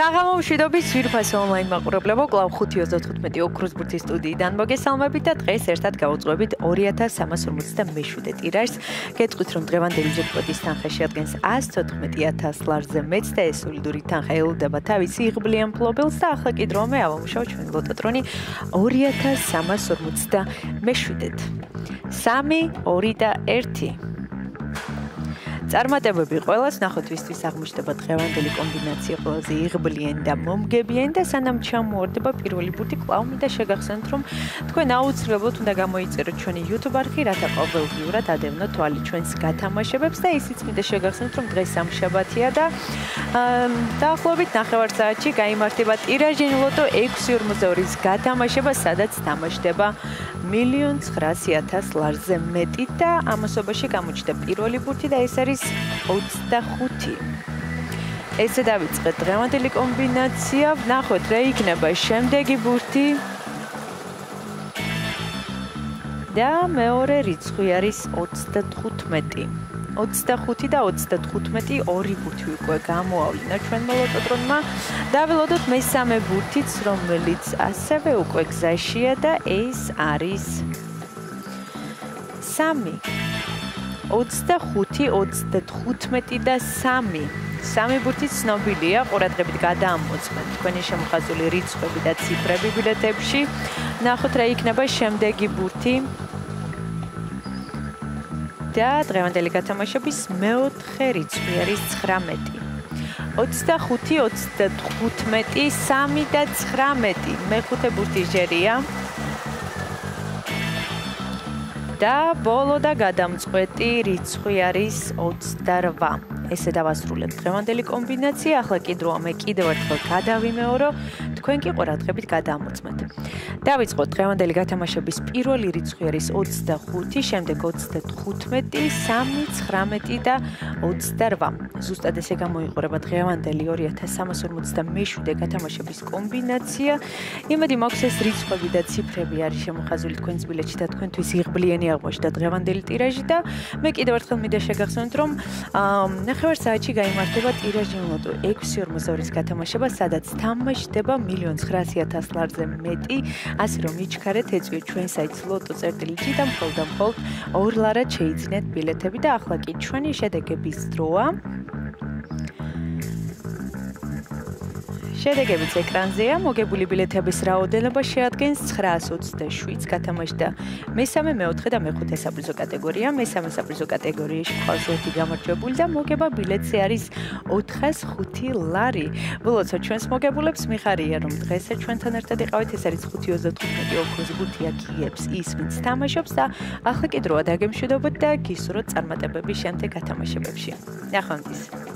საღამომშვიდობის ძვირფასო ონლაინ მაყურებლებო, კვლავ 5:35 ოქროს ბურთის სტუდიიდან მოგესალმებით და დღეს ერთად გავუძღვებით 2357 ტირაჟს. გეტყვით, რომ დღევანდელი ჯეკპოტის თანხა შეადგენს 114,000 ლარზე მეც და ეს სოლიდური თანხა ელოდება თავისი იღბლიან მფლობელს და ახლა კი დრომე ავამუშავოთ ჩვენი ლოტოტრონი 2357-ით. 3, 2 და 1. წარმატებები ყველას, ნახოთ ვისთვის აღმოჩნდება დღევანდელი კომბინაცია ყველაზე იღბლიანი და მომგებიანი და სანამ ჩამოვარდება პირველი ბურთი, კვლავ მინდა შეგახსენოთ, რომ თქვენ აუცილებლად უნდა გამოიწეროთ ჩვენი YouTube არხი, რათა ყოველდღიურად ადევნოთ თვალი ჩვენს გათამაშებებს და ისიც მინდა შეგახსენოთ, რომ დღეს სამშაბათია და დაახლოებით 9 საათში გაიმართება ტირაჟენ ლოტო 642-ის გათამაშება, სადაც თამაშდება 1,900,000 ლარზე მეტი და ამასობაში გამოჩნდა პირველი ბურთი და ეს არის 25. ესე დავიწყეთ დღევანდელი კომბინაცია. ვნახოთ რა იქნება შემდეგი ბურთი. და მეორე რიცხვი არის 35. 25 და 35 ორი ბურთი უკვე გამოავლინა ჩვენმა ლოტოტრონმა. დაველოდოთ მესამე ბურთიც, რომელიც ასევე უკვე გზაშია და ეს არის 3. 25, 35 და 3. სამი ბურთი ცნობილია, ყურადღებით გადაამოწმეთ თქვენი შემოხაზული რიცხვები და ციფრები ბილეთებში. ნახოთ რა იქნება შემდეგი ბურთი. და დღევანდელი გათამაშების მეოთხე რიცხვი არის 19. 25, 35, 3 და 19. მეხუთე ბურთი ჟერია. და ბოლო და გადამწყვეტი რიცხვი არის 28. ესე დავასრულებთ დღევანდელი კომბინაცია. ახლა კი დროა მე კიდევ ერთხელ გადავიმეორო, თქვენ კი ყურადღებით გადაამოწმეთ. დავიწყოთ დღევანდელი გათამაშების პირველი რიცხვი არის 25, შემდეგ 35, 3, 19 და 28. ზუსტად ესე გამოიყურება დღევანდელი 2357 გათამაშების კომბინაცია. იმედი მაქვს ეს რიცხვები და ციფრები არის შემოხაზული თქვენს ბილეთში და თქვენთვის იღბლიანი აღმოჩნდა დღევანდელი ტირაჟი და მე კიდევ ერთხელ მინდა შეგახსენოთ, რომ 9 საათში გაიმართება ტირაჟენ ლოტო 642-ის გათამაშება, სადაც თამაშდება 1,900,000 ლარზე მეტი. ასე რომ იჩქარეთ, ეწვიეთ ჩვენ საიტს loto.gr და მხოლოდ 2 ლარად შეიძინეთ ბილეთები და ახლა კი ჩვენი შედეგების დროა. შედეგებიც ეკრანზეა. მოგებული ბილეთების რაოდენობა შეადგენს 927 გათამაშდა მესამე, მეოთხე და მეხუთე საპრიზო კატეგორია. მესამე საპრიზო კატეგორიაში ყავს ერთი გამარჯვებული და მოგება ბილეთზე არის 405 ლარი. ვილოცოთ ჩვენს მოგებულებს, მიხარია რომ დღესაც ჩვენთან ერთად იყავით. ეს არის 5:35 ოქროს ბურთი აკიებს ის, ვინც თამაშობს და ახლა კი დროა დაგემშვიდობოთ და გისურვოთ წარმატებები შემდეგ გათამაშებებში. ნახვამდის.